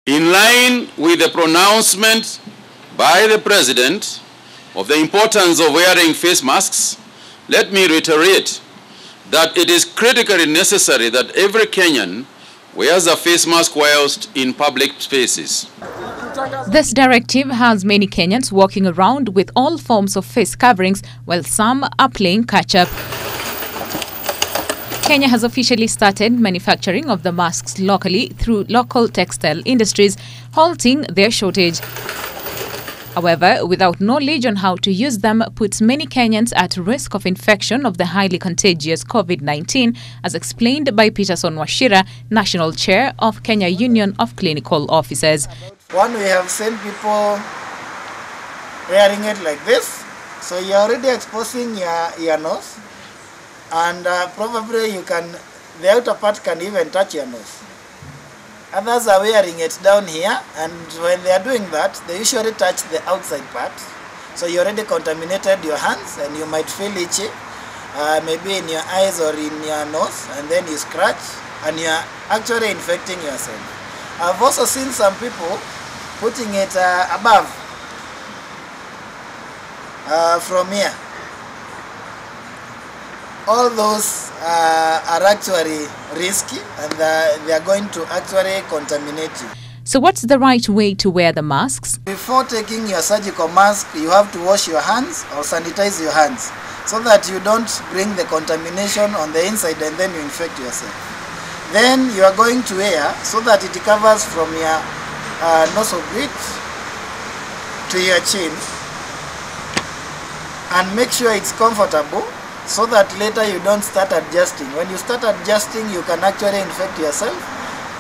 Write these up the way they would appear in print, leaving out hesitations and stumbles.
In line with the pronouncement by the President of the importance of wearing face masks, let me reiterate that it is critically necessary that every Kenyan wears a face mask whilst in public spaces. This directive has many Kenyans walking around with all forms of face coverings, while some are playing catch-up. Kenya has officially started manufacturing of the masks locally through local textile industries, halting their shortage. However, without knowledge on how to use them puts many Kenyans at risk of infection of the highly contagious COVID-19, as explained by Peterson Washira, National Chair of Kenya Union of Clinical Officers. One, we have seen people wearing it like this, so you're already exposing your nose, and probably the outer part can even touch your nose. Others are wearing it down here, and when they are doing that, they usually touch the outside part. So you already contaminated your hands, and you might feel itchy, maybe in your eyes or in your nose, and then you scratch, and you are actually infecting yourself. I've also seen some people putting it above, from here. All those are actually risky, and they are going to actually contaminate you. So what's the right way to wear the masks? Before taking your surgical mask, you have to wash your hands or sanitize your hands so that you don't bring the contamination on the inside and then you infect yourself. Then you are going to wear so that it covers from your nasal bridge to your chin, and make sure it's comfortable, so that later you don't start adjusting. When you start adjusting, you can actually infect yourself.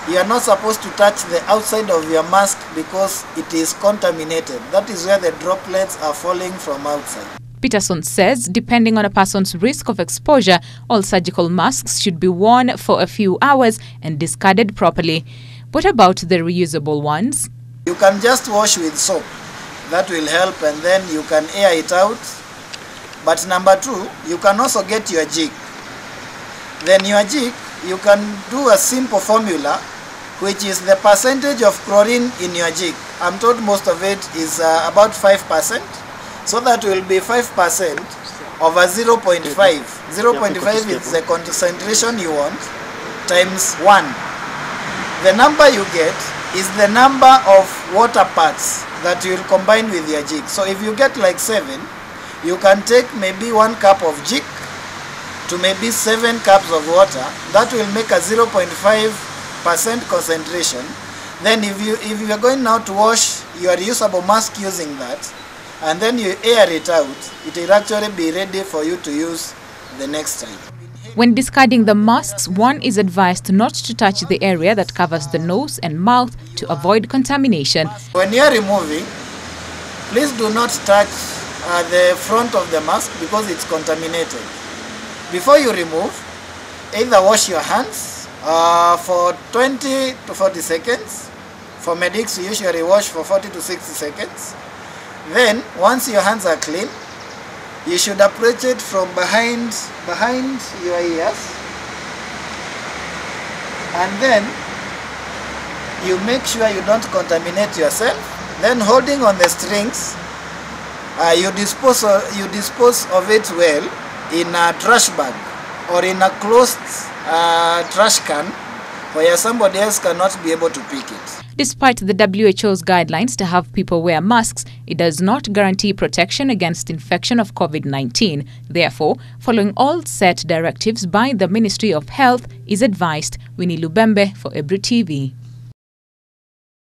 You are not supposed to touch the outside of your mask because it is contaminated. That is where the droplets are falling from outside. Peterson says, depending on a person's risk of exposure, all surgical masks should be worn for a few hours and discarded properly. What about the reusable ones? You can just wash with soap. That will help, and then you can air it out. But number two, you can also get your jig. Then your jig, you can do a simple formula, which is the percentage of chlorine in your jig. I'm told most of it is about 5%. So that will be 5% over 0.5. 0.5 is the concentration you want, times 1. The number you get is the number of water parts that you will combine with your jig. So if you get like 7, you can take maybe 1 cup of jig to maybe 7 cups of water. That will make a 0.5% concentration. Then if you are going now to wash your reusable mask using that, and then you air it out, it will actually be ready for you to use the next time. When discarding the masks, one is advised not to touch the area that covers the nose and mouth to avoid contamination. When you are removing, please do not touch the front of the mask because it's contaminated. Before you remove, either wash your hands for 20 to 40 seconds. For medics, we usually wash for 40 to 60 seconds. Then, once your hands are clean, you should approach it from behind your ears, and then you make sure you don't contaminate yourself. Then, holding on the strings, you dispose of it well in a trash bag or in a closed trash can where somebody else cannot be able to pick it. Despite the WHO's guidelines to have people wear masks, it does not guarantee protection against infection of COVID-19. Therefore, following all set directives by the Ministry of Health is advised. Winnie Lubembe for Ebru TV.